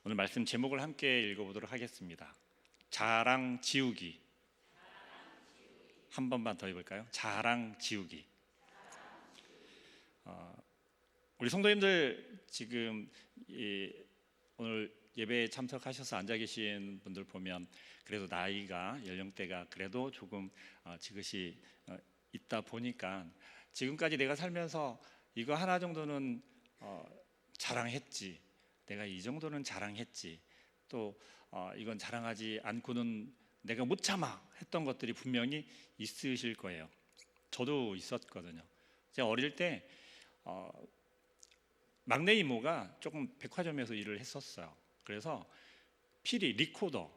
오늘 말씀 제목을 함께 읽어보도록 하겠습니다. 자랑 지우기. 한 번만 더 해볼까요? 자랑 지우기. 우리 성도님들 지금 오늘 예배에 참석하셔서 앉아 계신 분들 보면 그래도 나이가 연령대가 그래도 조금 지긋이 있다 보니까 지금까지 내가 살면서 이거 하나 정도는 자랑했지, 내가 이 정도는 자랑했지, 또 이건 자랑하지 않고는 내가 못 참아 했던 것들이 분명히 있으실 거예요. 저도 있었거든요. 제가 어릴 때 막내 이모가 조금 백화점에서 일을 했었어요. 그래서 필히 리코더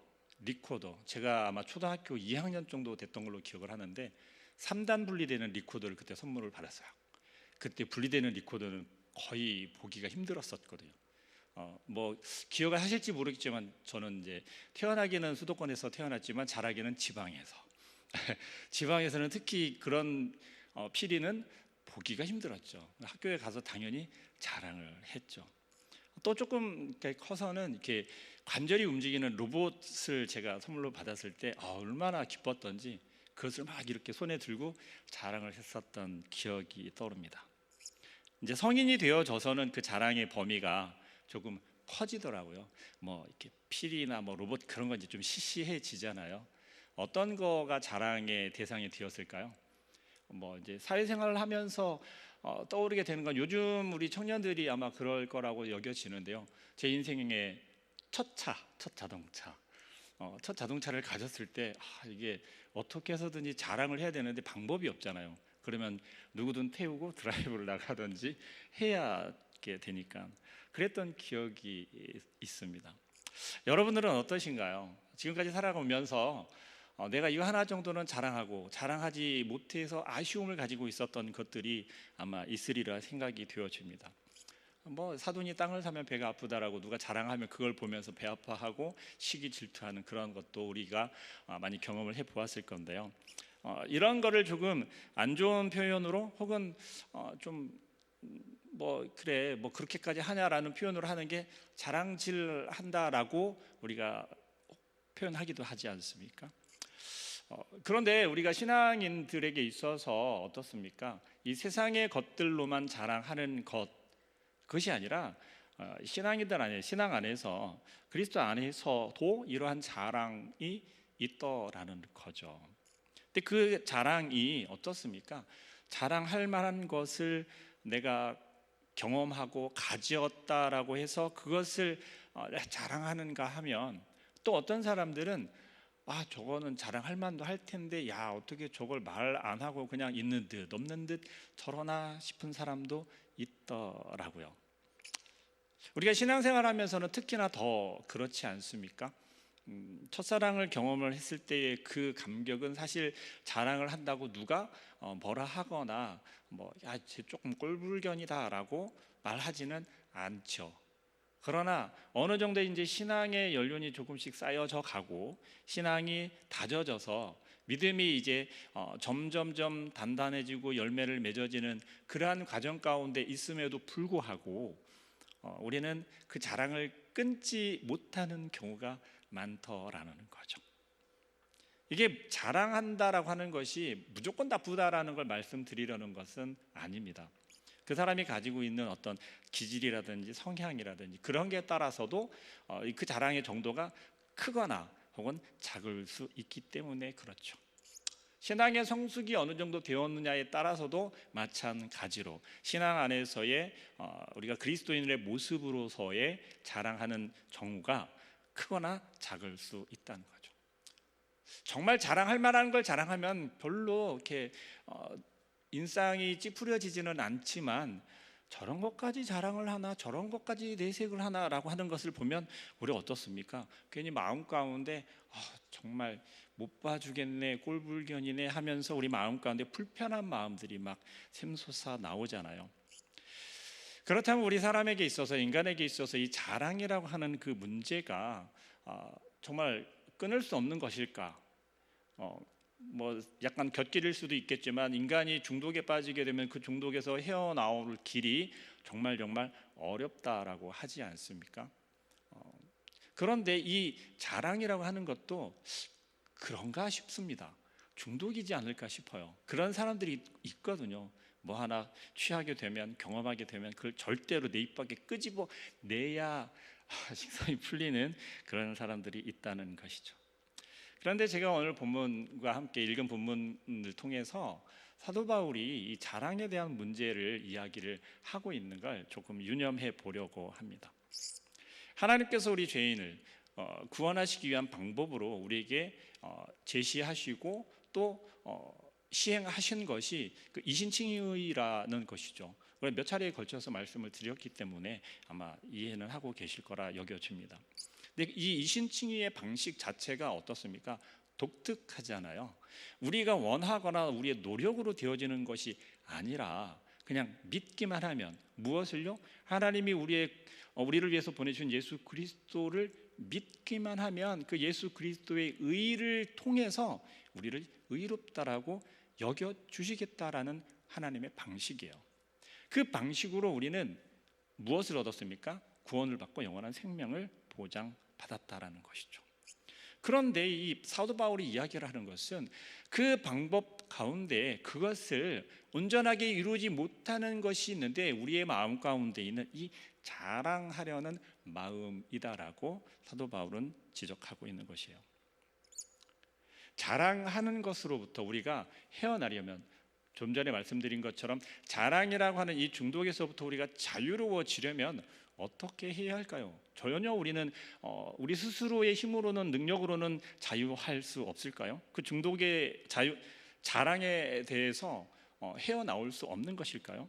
제가 아마 초등학교 2학년 정도 됐던 걸로 기억을 하는데 3단 분리되는 리코더를 그때 선물을 받았어요. 그때 분리되는 리코더는 거의 보기가 힘들었었거든요. 뭐 기억을 하실지 모르겠지만 저는 이제 태어나기는 수도권에서 태어났지만 자라기는 지방에서 지방에서는 특히 그런 피리는 보기가 힘들었죠. 학교에 가서 당연히 자랑을 했죠. 또 조금 이렇게 커서는 이렇게 관절이 움직이는 로봇을 제가 선물로 받았을 때 얼마나 기뻤던지 그것을 막 이렇게 손에 들고 자랑을 했었던 기억이 떠오릅니다. 이제 성인이 되어져서는 그 자랑의 범위가 조금 커지더라고요. 뭐 이렇게 필이나 뭐 로봇 그런 건 이제 좀 시시해지잖아요. 어떤 거가 자랑의 대상이 되었을까요? 뭐 이제 사회생활을 하면서 떠오르게 되는 건 요즘 우리 청년들이 아마 그럴 거라고 여겨지는데요. 제 인생의 첫 자동차를 가졌을 때 이게 어떻게 해서든지 자랑을 해야 되는데 방법이 없잖아요. 그러면 누구든 태우고 드라이브를 나가든지 해야 되니까 그랬던 기억이 있습니다. 여러분들은 어떠신가요? 지금까지 살아가면서 내가 이거 하나 정도는 자랑하고 자랑하지 못해서 아쉬움을 가지고 있었던 것들이 아마 있으리라 생각이 되어집니다. 뭐 사돈이 땅을 사면 배가 아프다라고 누가 자랑하면 그걸 보면서 배 아파하고 시기 질투하는 그런 것도 우리가 많이 경험을 해보았을 건데요. 이런 거를 조금 안 좋은 표현으로 혹은 좀 뭐 그래 뭐 그렇게까지 하냐라는 표현으로 하는 게 자랑질한다라고 우리가 표현하기도 하지 않습니까? 그런데 우리가 신앙인들에게 있어서 어떻습니까? 이 세상의 것들로만 자랑하는 그것이 아니라 신앙인들 안에 신앙 안에서 그리스도 안에서도 이러한 자랑이 있더라는 거죠. 근데 그 자랑이 어떻습니까? 자랑할 만한 것을 내가 경험하고 가지었다라고 해서 그것을 자랑하는가 하면 또 어떤 사람들은 저거는 자랑할 만도 할 텐데 어떻게 저걸 말 안 하고 그냥 있는 듯 없는 듯 저러나 싶은 사람도 있더라고요. 우리가 신앙생활 하면서는 특히나 더 그렇지 않습니까? 첫사랑을 경험을 했을 때의 그 감격은 사실 자랑을 한다고 누가 뭐라 하거나 쟤 조금 꼴불견이다 라고 말하지는 않죠. 그러나 어느 정도 이제 신앙의 연륜이 조금씩 쌓여져 가고 신앙이 다져져서 믿음이 이제 점점점 단단해지고 열매를 맺어지는 그러한 과정 가운데 있음에도 불구하고 우리는 그 자랑을 끊지 못하는 경우가 많더라는 거죠. 이게 자랑한다라고 하는 것이 무조건 나쁘다라는 걸 말씀드리려는 것은 아닙니다. 그 사람이 가지고 있는 어떤 기질이라든지 성향이라든지 그런 게 따라서도 그 자랑의 정도가 크거나 혹은 작을 수 있기 때문에 그렇죠. 신앙의 성숙이 어느 정도 되었느냐에 따라서도 마찬가지로 신앙 안에서의 우리가 그리스도인의 모습으로서의 자랑하는 정우가 크거나 작을 수 있다는 거죠. 정말 자랑할 만한 걸 자랑하면 별로 이렇게 인상이 찌푸려지지는 않지만 저런 것까지 자랑을 하나 저런 것까지 내색을 하나라고 하는 것을 보면 우리 어떻습니까? 괜히 마음 가운데 정말 못 봐주겠네 꼴불견이네 하면서 우리 마음 가운데 불편한 마음들이 막 샘솟아 나오잖아요. 그렇다면 우리 사람에게 있어서 인간에게 있어서 이 자랑이라고 하는 그 문제가 정말 끊을 수 없는 것일까? 뭐 약간 곁길일 수도 있겠지만 인간이 중독에 빠지게 되면 그 중독에서 헤어나올 길이 정말 어렵다라고 하지 않습니까? 그런데 이 자랑이라고 하는 것도 그런가 싶습니다. 중독이지 않을까 싶어요. 그런 사람들이 있거든요. 뭐 하나 취하게 되면, 경험하게 되면 그걸 절대로 내 입 밖에 끄집어 내야 식성이 풀리는 그런 사람들이 있다는 것이죠. 그런데 제가 오늘 본문과 함께 읽은 본문을 통해서 사도 바울이 이 자랑에 대한 문제를 이야기를 하고 있는 걸 조금 유념해 보려고 합니다. 하나님께서 우리 죄인을 구원하시기 위한 방법으로 우리에게 제시하시고 또 시행하신 것이 그 이신칭의라는 것이죠. 몇 차례에 걸쳐서 말씀을 드렸기 때문에 아마 이해는 하고 계실 거라 여겨집니다. 근데 이 이신칭의의 방식 자체가 어떻습니까? 독특하잖아요. 우리가 원하거나 우리의 노력으로 되어지는 것이 아니라 그냥 믿기만 하면, 무엇을요? 하나님이 우리를 위해서 보내주신 예수 그리스도를 믿기만 하면 그 예수 그리스도의 의를 통해서 우리를 의롭다라고 여겨주시겠다라는 하나님의 방식이에요. 그 방식으로 우리는 무엇을 얻었습니까? 구원을 받고 영원한 생명을 보장받았다라는 것이죠. 그런데 이 사도 바울이 이야기를 하는 것은 그 방법 가운데 그것을 온전하게 이루지 못하는 것이 있는데 우리의 마음 가운데 있는 이 자랑하려는 마음이다라고 사도 바울은 지적하고 있는 것이에요. 자랑하는 것으로부터 우리가 헤어나려면 좀 전에 말씀드린 것처럼 자랑이라고 하는 이 중독에서부터 우리가 자유로워지려면 어떻게 해야 할까요? 전혀 우리는 우리 스스로의 힘으로는, 능력으로는 자유할 수 없을까요? 그 중독의 자랑에 대해서 헤어나올 수 없는 것일까요?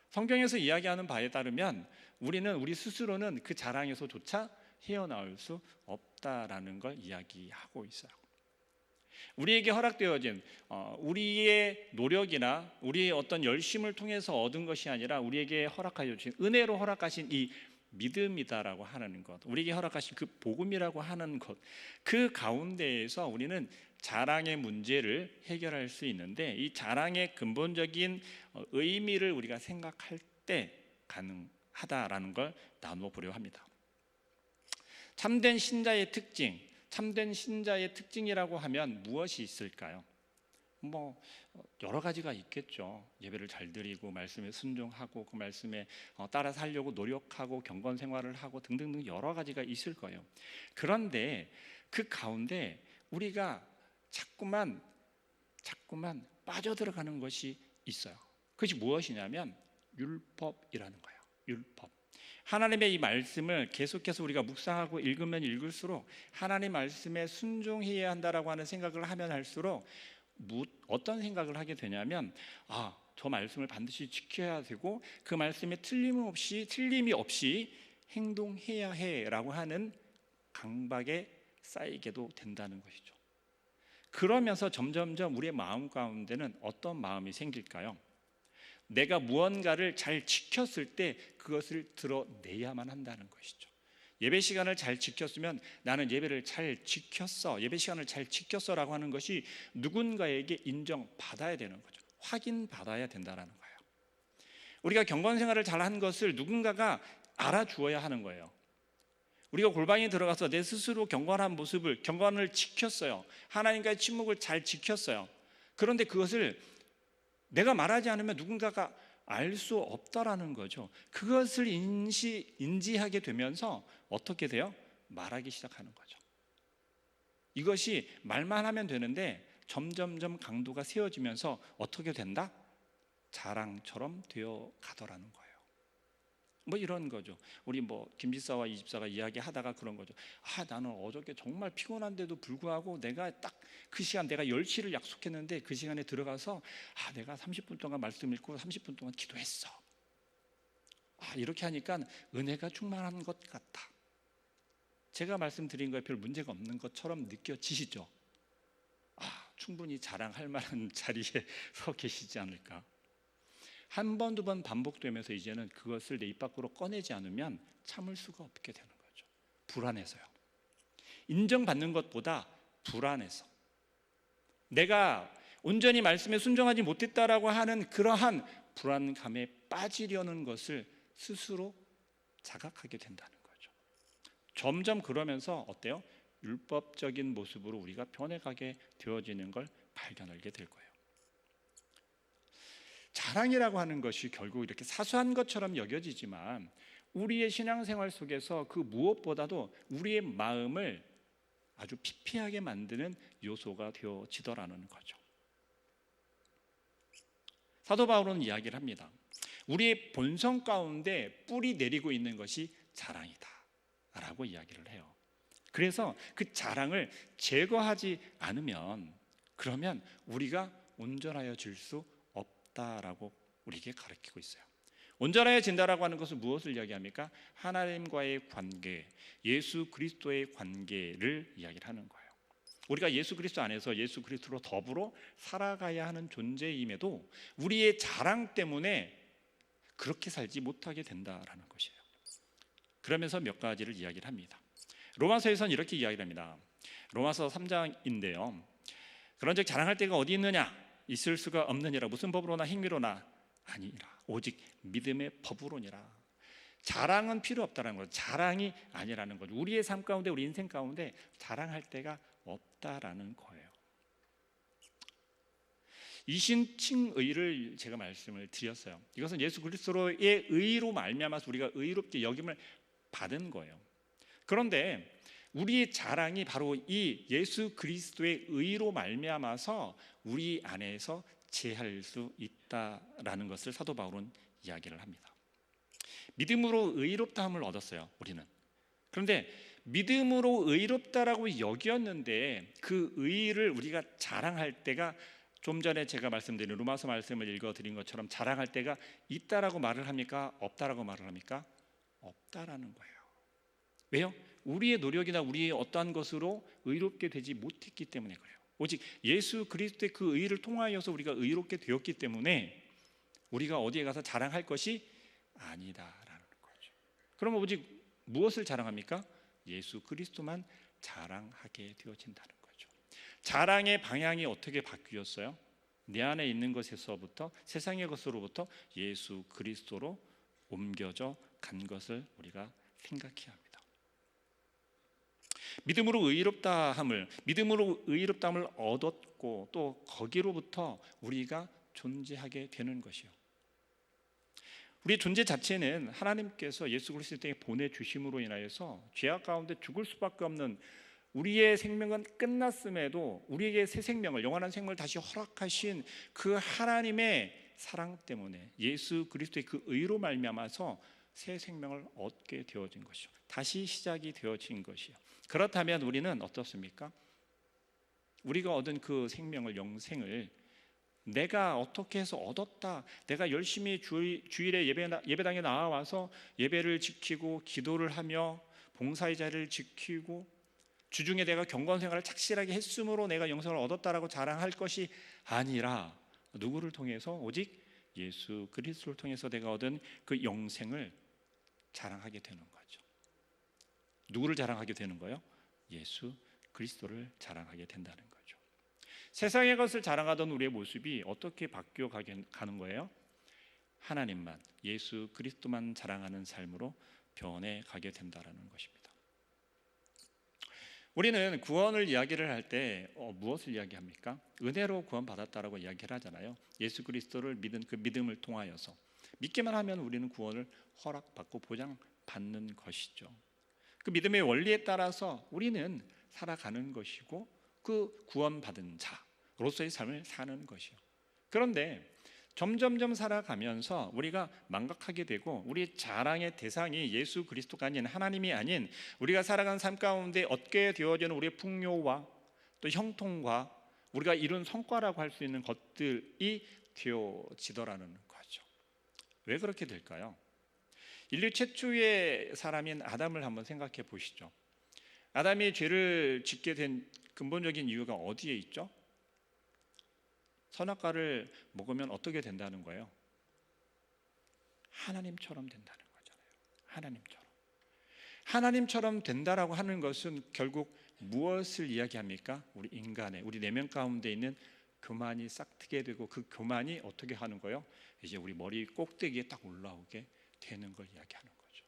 성경에서 이야기하는 바에 따르면 우리 스스로는 그 자랑에서조차 헤어나올 수 없다라는 걸 이야기하고 있어요. 우리에게 허락되어진 우리의 노력이나 우리의 어떤 열심을 통해서 얻은 것이 아니라 우리에게 허락하여 주신 은혜로 허락하신 이 믿음이다라고 하는 것, 우리에게 허락하신 그 복음이라고 하는 것, 그 가운데에서 우리는 자랑의 문제를 해결할 수 있는데 이 자랑의 근본적인 의미를 우리가 생각할 때 가능하다라는 걸 나누어 보려 합니다. 참된 신자의 특징, 참된 신자의 특징이라고 하면 무엇이 있을까요? 여러 가지가 있겠죠. 예배를 잘 드리고 말씀에 순종하고 그 말씀에 따라 살려고 노력하고 경건 생활을 하고 등등등 여러 가지가 있을 거예요. 그런데 그 가운데 우리가 자꾸만 빠져들어가는 것이 있어요. 그것이 무엇이냐면 율법이라는 거예요. 율법. 하나님의 이 말씀을 계속해서 우리가 묵상하고 읽으면 읽을수록 하나님 말씀에 순종해야 한다라고 하는 생각을 하면 할수록 어떤 생각을 하게 되냐면 저 말씀을 반드시 지켜야 되고 그 말씀에 틀림이 없이 행동해야 해라고 하는 강박에 쌓이게도 된다는 것이죠. 그러면서 점점점 우리의 마음 가운데는 어떤 마음이 생길까요? 내가 무언가를 잘 지켰을 때 그것을 드러내야만 한다는 것이죠. 예배 시간을 잘 지켰으면 나는 예배를 잘 지켰어, 예배 시간을 잘 지켰어라고 하는 것이 누군가에게 인정받아야 되는 거죠. 확인받아야 된다는 거예요. 우리가 경건 생활을 잘한 것을 누군가가 알아주어야 하는 거예요. 우리가 골방에 들어가서 내 스스로 경건을 지켰어요. 하나님과의 침묵을 잘 지켰어요. 그런데 그것을 내가 말하지 않으면 누군가가 알 수 없다라는 거죠. 그것을 인지하게 되면서 어떻게 돼요? 말하기 시작하는 거죠. 이것이 말만 하면 되는데 점점점 강도가 세워지면서 어떻게 된다? 자랑처럼 되어 가더라는 거예요. 이런 거죠. 우리 김 집사와 이 집사가 이야기하다가 그런 거죠. 나는 어저께 정말 피곤한데도 불구하고 내가 딱 그 시간, 내가 10시를 약속했는데 그 시간에 들어가서 내가 30분 동안 말씀 읽고 30분 동안 기도했어. 이렇게 하니까 은혜가 충만한 것 같다. 제가 말씀드린 거에 별 문제가 없는 것처럼 느껴지시죠? 충분히 자랑할 만한 자리에 서 계시지 않을까? 한 번, 두 번 반복되면서 이제는 그것을 내 입 밖으로 꺼내지 않으면 참을 수가 없게 되는 거죠. 불안해서요. 인정받는 것보다 불안해서. 내가 온전히 말씀에 순종하지 못했다라고 하는 그러한 불안감에 빠지려는 것을 스스로 자각하게 된다는 거죠. 점점 그러면서 어때요? 율법적인 모습으로 우리가 변해가게 되어지는 걸 발견하게 될 거예요. 자랑이라고 하는 것이 결국 이렇게 사소한 것처럼 여겨지지만 우리의 신앙생활 속에서 그 무엇보다도 우리의 마음을 아주 피폐하게 만드는 요소가 되어지더라는 거죠. 사도 바울은 이야기를 합니다. 우리의 본성 가운데 뿌리 내리고 있는 것이 자랑이다 라고 이야기를 해요. 그래서 그 자랑을 제거하지 않으면 그러면 우리가 온전하여질 수 없다라고 우리에게 가르치고 있어요. 온전해진다라고 하는 것은 무엇을 이야기합니까? 하나님과의 관계, 예수 그리스도의 관계를 이야기를 하는 거예요. 우리가 예수 그리스도 안에서 예수 그리스도로 더불어 살아가야 하는 존재임에도 우리의 자랑 때문에 그렇게 살지 못하게 된다라는 것이에요. 그러면서 몇 가지를 이야기를 합니다. 로마서에서는 이렇게 이야기를 합니다. 로마서 3장인데요. 그런즉 자랑할 때가 어디 있느냐? 있을 수가 없느니라. 무슨 법으로나 행위로나 아니라 오직 믿음의 법으로니라. 자랑은 필요 없다는 거죠. 자랑이 아니라는 거죠. 우리의 삶 가운데, 우리 인생 가운데 자랑할 때가 없다라는 거예요. 이신칭의를 제가 말씀을 드렸어요. 이것은 예수 그리스도의 의로 말미암아서 우리가 의롭게 여김을 받은 거예요. 그런데 우리의 자랑이 바로 이 예수 그리스도의 의로 말미암아서 우리 안에서 제할 수 있다라는 것을 사도 바울은 이야기를 합니다. 믿음으로 의롭다함을 얻었어요, 우리는. 그런데 믿음으로 의롭다라고 여겼는데 그 의를 우리가 자랑할 때가 좀 전에 제가 말씀드린 로마서 말씀을 읽어드린 것처럼 자랑할 때가 있다라고 말을 합니까? 없다라고 말을 합니까? 없다라는 거예요. 왜요? 우리의 노력이나 우리의 어떠한 것으로 의롭게 되지 못했기 때문에 그래요. 오직 예수 그리스도의 그 의를 통하여서 우리가 의롭게 되었기 때문에 우리가 어디에 가서 자랑할 것이 아니다라는 거죠. 그러면 오직 무엇을 자랑합니까? 예수 그리스도만 자랑하게 되어진다는 거죠. 자랑의 방향이 어떻게 바뀌었어요? 내 안에 있는 것에서부터 세상의 것으로부터 예수 그리스도로 옮겨져 간 것을 우리가 생각해야 합니다. 믿음으로 의롭다함을 얻었고 또 거기로부터 우리가 존재하게 되는 것이요. 우리의 존재 자체는 하나님께서 예수 그리스도에 보내주심으로 인하여서 죄악 가운데 죽을 수밖에 없는 우리의 생명은 끝났음에도 우리에게 새 생명을, 영원한 생명을 다시 허락하신 그 하나님의 사랑 때문에 예수 그리스도의 그 의로 말미암아서 새 생명을 얻게 되어진 것이요. 다시 시작이 되어진 것이요. 그렇다면 우리는 어떻습니까? 우리가 얻은 그 생명을, 영생을 내가 어떻게 해서 얻었다, 내가 열심히 주일에 예배당에 나와서 예배를 지키고 기도를 하며 봉사의 자리를 지키고 주중에 내가 경건생활을 착실하게 했으므로 내가 영생을 얻었다라고 자랑할 것이 아니라 누구를 통해서? 오직 예수 그리스도를 통해서 내가 얻은 그 영생을 자랑하게 되는 거죠. 누구를 자랑하게 되는 거예요? 예수 그리스도를 자랑하게 된다는 거죠. 세상의 것을 자랑하던 우리의 모습이 어떻게 바뀌어 가는 거예요? 하나님만, 예수 그리스도만 자랑하는 삶으로 변해가게 된다는 것입니다. 우리는 구원을 이야기를 할 때 무엇을 이야기합니까? 은혜로 구원받았다라고 이야기를 하잖아요. 예수 그리스도를 믿은 그 믿음을 통하여서 믿기만 하면 우리는 구원을 허락받고 보장받는 것이죠. 그 믿음의 원리에 따라서 우리는 살아가는 것이고 그 구원받은 자로서의 삶을 사는 것이요. 그런데 점점점 살아가면서 우리가 망각하게 되고 우리 자랑의 대상이 예수 그리스도가 아닌, 하나님이 아닌 우리가 살아가는 삶 가운데 얻게 되어지는 우리의 풍요와 또 형통과 우리가 이룬 성과라고 할 수 있는 것들이 되어지더라는 거죠. 왜 그렇게 될까요? 인류 최초의 사람인 아담을 한번 생각해 보시죠. 아담이 죄를 짓게 된 근본적인 이유가 어디에 있죠? 선악과를 먹으면 어떻게 된다는 거예요? 하나님처럼 된다는 거잖아요. 하나님처럼 된다라고 하는 것은 결국 무엇을 이야기합니까? 우리 인간의, 우리 내면 가운데 있는 교만이 싹트게 되고 그 교만이 어떻게 하는 거예요? 이제 우리 머리 꼭대기에 딱 올라오게 되는 걸 이야기하는 거죠.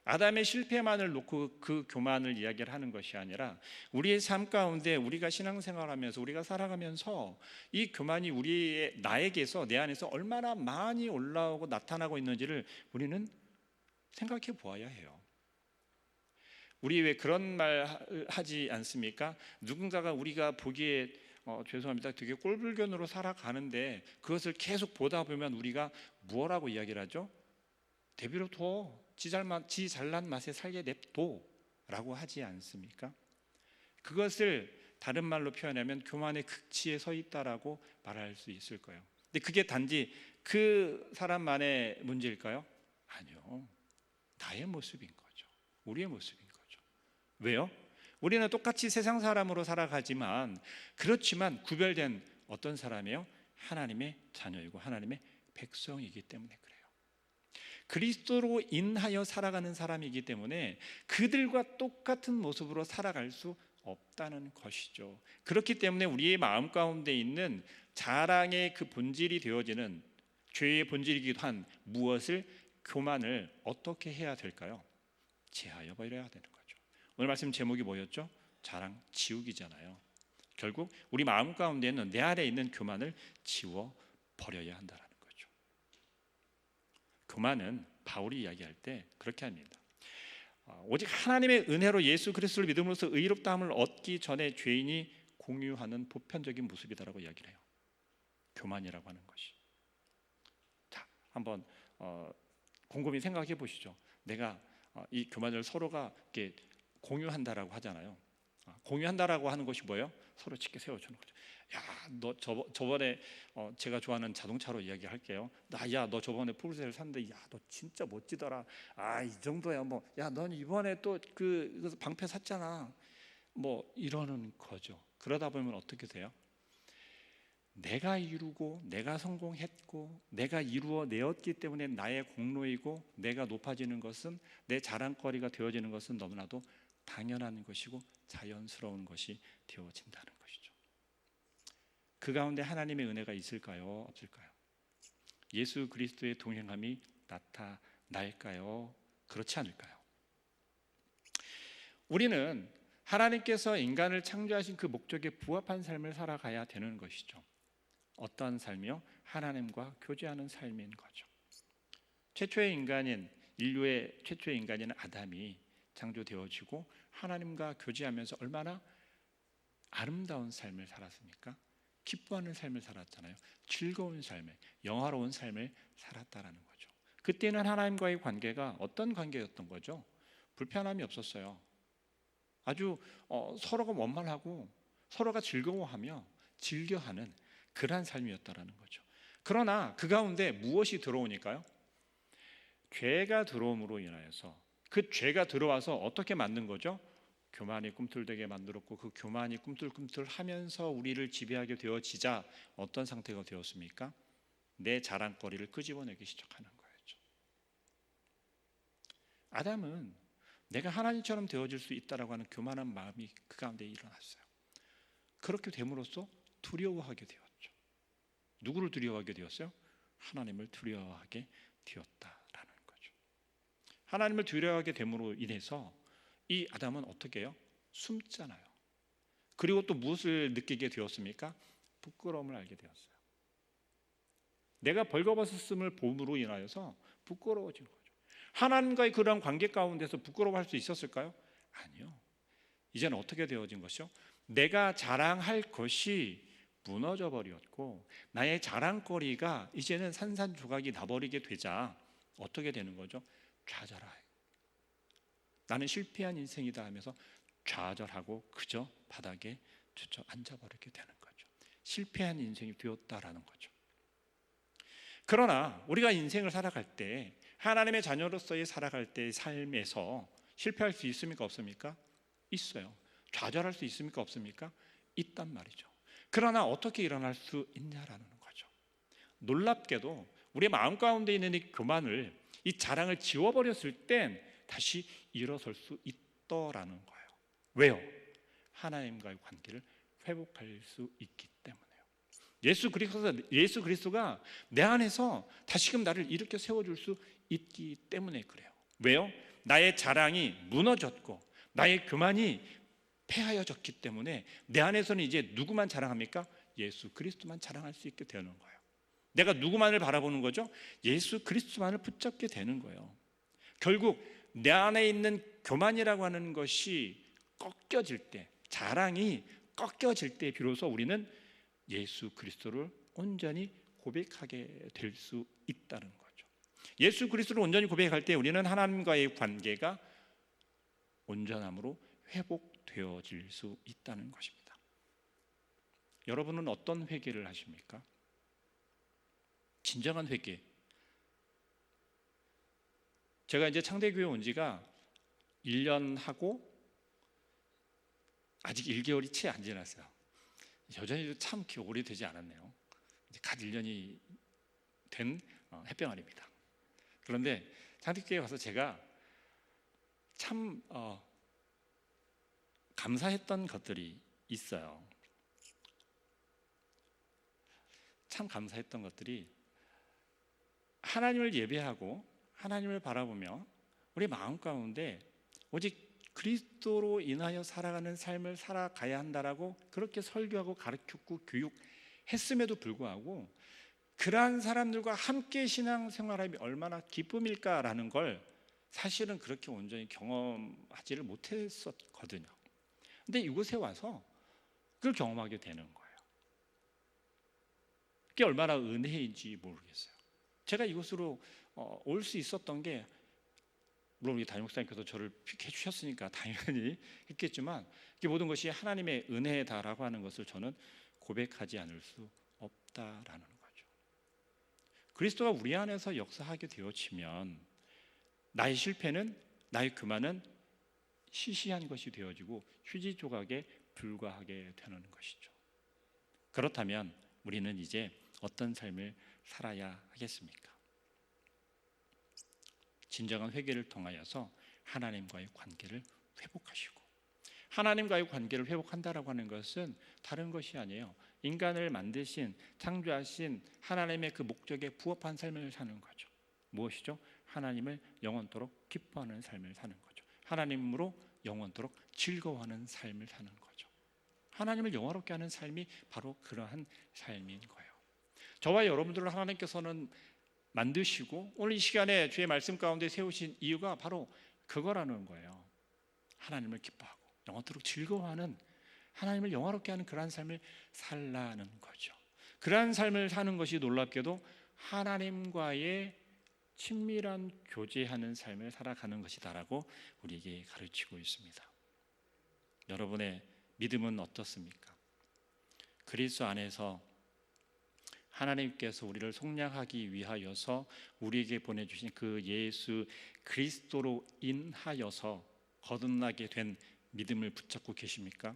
아담의 실패만을 놓고 그 교만을 이야기를 하는 것이 아니라 우리의 삶 가운데 우리가 신앙생활하면서 우리가 살아가면서 이 교만이 우리의 나에게서 내 안에서 얼마나 많이 올라오고 나타나고 있는지를 우리는 생각해 보아야 해요. 우리 왜 그런 말 하지 않습니까? 누군가가 우리가 보기에 죄송합니다. 되게 꼴불견으로 살아가는데 그것을 계속 보다 보면 우리가 뭐라고 이야기를 하죠? 내버려 둬. 지 잘난 맛에 살게 냅둬 라고 하지 않습니까? 그것을 다른 말로 표현하면 교만의 극치에 서 있다라고 말할 수 있을 거예요. 근데 그게 단지 그 사람만의 문제일까요? 아니요. 나의 모습인 거죠. 우리의 모습인 거죠. 왜요? 우리는 똑같이 세상 사람으로 살아가지만 그렇지만 구별된 어떤 사람이에요? 하나님의 자녀이고 하나님의 백성이기 때문에 그래요. 그리스도로 인하여 살아가는 사람이기 때문에 그들과 똑같은 모습으로 살아갈 수 없다는 것이죠. 그렇기 때문에 우리의 마음 가운데 있는 자랑의 그 본질이 되어지는 죄의 본질이기도 한 무엇을 교만을 어떻게 해야 될까요? 제하여 버려야 되는 거죠. 오늘 말씀 제목이 뭐였죠? 자랑 지우기잖아요. 결국 우리 마음 가운데는 내 안에 있는 교만을 지워 버려야 한다라는 거죠. 교만은 바울이 이야기할 때 그렇게 합니다. 오직 하나님의 은혜로 예수 그리스도를 믿음으로써 의롭다함을 얻기 전에 죄인이 공유하는 보편적인 모습이다라고 이야기를 해요. 교만이라고 하는 것이. 자, 한번 곰곰이 생각해 보시죠. 내가 이 교만을 서로가 이렇게 공유한다라고 하잖아요. 공유한다라고 하는 것이 뭐예요? 서로 짙게 세워주는 거죠. 야, 너 저번에 제가 좋아하는 자동차로 이야기할게요. 야, 너 저번에 포르쉐를 샀는데, 야, 너 진짜 멋지더라. 아, 이 정도야 뭐. 야, 넌 이번에 또 그 방패 샀잖아. 뭐 이러는 거죠. 그러다 보면 어떻게 돼요? 내가 이루고 내가 성공했고 내가 이루어내었기 때문에 나의 공로이고 내가 높아지는 것은 내 자랑거리가 되어지는 것은 너무나도 당연한 것이고 자연스러운 것이 되어진다는 것이죠. 그 가운데 하나님의 은혜가 있을까요? 없을까요? 예수 그리스도의 동행함이 나타날까요? 그렇지 않을까요? 우리는 하나님께서 인간을 창조하신 그 목적에 부합한 삶을 살아가야 되는 것이죠. 어떠한 삶이요? 하나님과 교제하는 삶인 거죠. 인류의 최초의 인간인 아담이 창조되어지고 하나님과 교제하면서 얼마나 아름다운 삶을 살았습니까? 기뻐하는 삶을 살았잖아요. 즐거운 삶을, 영화로운 삶을 살았다라는 거죠. 그때는 하나님과의 관계가 어떤 관계였던 거죠? 불편함이 없었어요. 아주 서로가 원만하고 서로가 즐거워하며 즐겨하는 그러한 삶이었다라는 거죠. 그러나 그 가운데 무엇이 들어오니까요? 죄가 들어옴으로 인하여서 그 죄가 들어와서 어떻게 만든 거죠? 교만이 꿈틀대게 만들었고 그 교만이 꿈틀꿈틀하면서 우리를 지배하게 되어지자 어떤 상태가 되었습니까? 내 자랑거리를 끄집어내기 시작하는 거였죠. 아담은 내가 하나님처럼 되어질 수 있다라고 하는 교만한 마음이 그 가운데 일어났어요. 그렇게 됨으로써 두려워하게 되었죠. 누구를 두려워하게 되었어요? 하나님을 두려워하게 되었다라는 거죠. 하나님을 두려워하게 됨으로 인해서 이 아담은 어떻게 해요? 숨잖아요. 그리고 또 무엇을 느끼게 되었습니까? 부끄러움을 알게 되었어요. 내가 벌거벗었음을 봄으로 인하여서 부끄러워진 거죠. 하나님과의 그런 관계 가운데서 부끄러워할 수 있었을까요? 아니요. 이제는 어떻게 되어진 것이요? 내가 자랑할 것이 무너져 버렸고 나의 자랑거리가 이제는 산산조각이 나버리게 되자 어떻게 되는 거죠? 좌절해요. 나는 실패한 인생이다 하면서 좌절하고 그저 바닥에 주저앉아버리게 되는 거죠. 실패한 인생이 되었다라는 거죠. 그러나 우리가 인생을 살아갈 때 하나님의 자녀로서의 살아갈 때의 삶에서 실패할 수 있습니까? 없습니까? 있어요. 좌절할 수 있습니까? 없습니까? 있단 말이죠. 그러나 어떻게 일어날 수 있냐라는 거죠. 놀랍게도 우리의 마음 가운데 있는 이 교만을, 이 자랑을 지워버렸을 땐 다시 일어설 수 있더라는 거예요. 왜요? 하나님과의 관계를 회복할 수 있기 때문에요. 예수 그리스도가 내 안에서 다시금 나를 일으켜 세워줄 수 있기 때문에 그래요. 왜요? 나의 자랑이 무너졌고 나의 교만이 폐하여졌기 때문에 내 안에서는 이제 누구만 자랑합니까? 예수 그리스도만 자랑할 수 있게 되는 거예요. 내가 누구만을 바라보는 거죠? 예수 그리스도만을 붙잡게 되는 거예요. 결국 내 안에 있는 교만이라고 하는 것이 꺾여질 때, 자랑이 꺾여질 때 비로소 우리는 예수 그리스도를 온전히 고백하게 될 수 있다는 거죠. 예수 그리스도를 온전히 고백할 때 우리는 하나님과의 관계가 온전함으로 회복되어질 수 있다는 것입니다. 여러분은 어떤 회개를 하십니까? 진정한 회개. 제가 이제 창대교회 온 지가 1년 하고 아직 1개월이 채 안 지났어요. 여전히 참 오래되지 않았네요. 이제 갓 1년이 된 햇병아리입니다. 그런데 창대교회에 가서 제가 참 감사했던 것들이 있어요. 참 감사했던 것들이 하나님을 예배하고 하나님을 바라보며 우리 마음 가운데 오직 그리스도로 인하여 살아가는 삶을 살아가야 한다라고 그렇게 설교하고 가르쳤고 교육했음에도 불구하고 그러한 사람들과 함께 신앙생활함이 얼마나 기쁨일까라는 걸 사실은 그렇게 온전히 경험하지를 못했었거든요. 근데 이곳에 와서 그걸 경험하게 되는 거예요. 그게 얼마나 은혜인지 모르겠어요. 제가 이곳으로 올 수 있었던 게 물론 우리 담임 목사님께서 저를 픽해 주셨으니까 당연히 했겠지만 이 모든 것이 하나님의 은혜다라고 하는 것을 저는 고백하지 않을 수 없다라는 거죠. 그리스도가 우리 안에서 역사하게 되어지면 나의 실패는, 나의 교만은 시시한 것이 되어지고 휴지 조각에 불과하게 되는 것이죠. 그렇다면 우리는 이제 어떤 삶을 살아야 하겠습니까? 진정한 회개를 통하여서 하나님과의 관계를 회복하시고, 하나님과의 관계를 회복한다라고 하는 것은 다른 것이 아니에요. 인간을 만드신, 창조하신 하나님의 그 목적에 부합한 삶을 사는 거죠. 무엇이죠? 하나님을 영원토록 기뻐하는 삶을 사는 거죠. 하나님으로 영원토록 즐거워하는 삶을 사는 거죠. 하나님을 영화롭게 하는 삶이 바로 그러한 삶인 거예요. 저와 여러분들을 하나님께서는 만드시고 오늘 이 시간에 주의 말씀 가운데 세우신 이유가 바로 그거라는 거예요. 하나님을 기뻐하고 영원토록 즐거워하는, 하나님을 영화롭게 하는 그러한 삶을 살라는 거죠. 그러한 삶을 사는 것이 놀랍게도 하나님과의 친밀한 교제하는 삶을 살아가는 것이다라고 우리에게 가르치고 있습니다. 여러분의 믿음은 어떻습니까? 그리스도 안에서 하나님께서 우리를 속량하기 위하여서 우리에게 보내주신 그 예수 그리스도로 인하여서 거듭나게 된 믿음을 붙잡고 계십니까?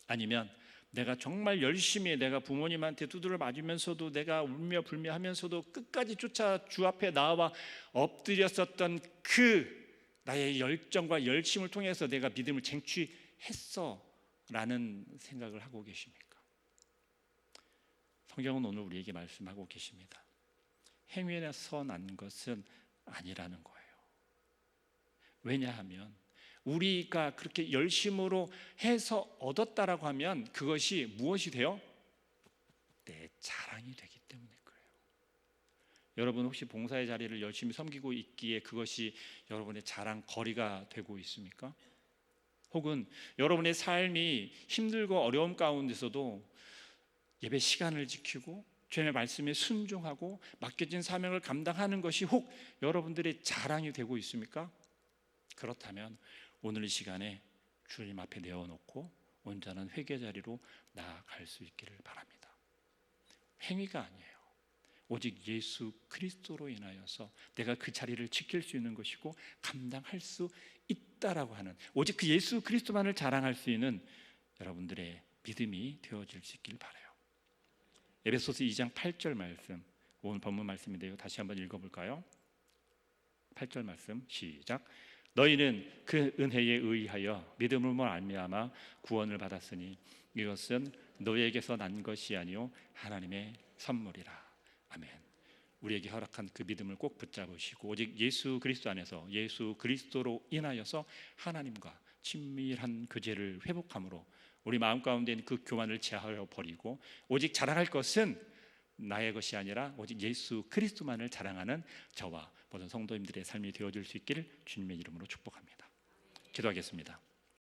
아니면 내가 정말 열심히 내가 부모님한테 두드려 맞으면서도 내가 울며 불며 하면서도 끝까지 쫓아 주 앞에 나와 엎드렸었던 그 나의 열정과 열심을 통해서 내가 믿음을 쟁취했어 라는 생각을 하고 계십니까? 성경은 오늘 우리에게 말씀하고 계십니다. 행위에서 난 것은 아니라는 거예요. 왜냐하면 우리가 그렇게 열심으로 해서 얻었다라고 하면 그것이 무엇이 돼요? 내 자랑이 되기 때문에 그래요. 여러분 혹시 봉사의 자리를 열심히 섬기고 있기에 그것이 여러분의 자랑거리가 되고 있습니까? 혹은 여러분의 삶이 힘들고 어려움 가운데서도 예배 시간을 지키고 주님의 말씀에 순종하고 맡겨진 사명을 감당하는 것이 혹 여러분들의 자랑이 되고 있습니까? 그렇다면 오늘 이 시간에 주님 앞에 내어놓고 온전한 회개 자리로 나아갈 수 있기를 바랍니다. 행위가 아니에요. 오직 예수 그리스도로 인하여서 내가 그 자리를 지킬 수 있는 것이고 감당할 수 있다라고 하는, 오직 그 예수 그리스도만을 자랑할 수 있는 여러분들의 믿음이 되어질 수 있기를 바라요. 에베소서 2장 8절 말씀, 오늘 본문 말씀인데요. 다시 한번 읽어볼까요? 8절 말씀 시작. 너희는 그 은혜에 의하여 믿음으로 말미암아 구원을 받았으니 이것은 너희에게서 난 것이 아니요 하나님의 선물이라. 아멘. 우리에게 허락한 그 믿음을 꼭 붙잡으시고 오직 예수 그리스도 안에서 예수 그리스도로 인하여서 하나님과 친밀한 교제를 회복함으로 우리 마음 가운데 있는 그 교만을 제하여 버리고 오직 자랑할 것은 나의 것이 아니라 오직 예수 그리스도만을 자랑하는 저와 모든 성도님들의 삶이 되어줄 수 있기를 주님의 이름으로 축복합니다. 기도하겠습니다.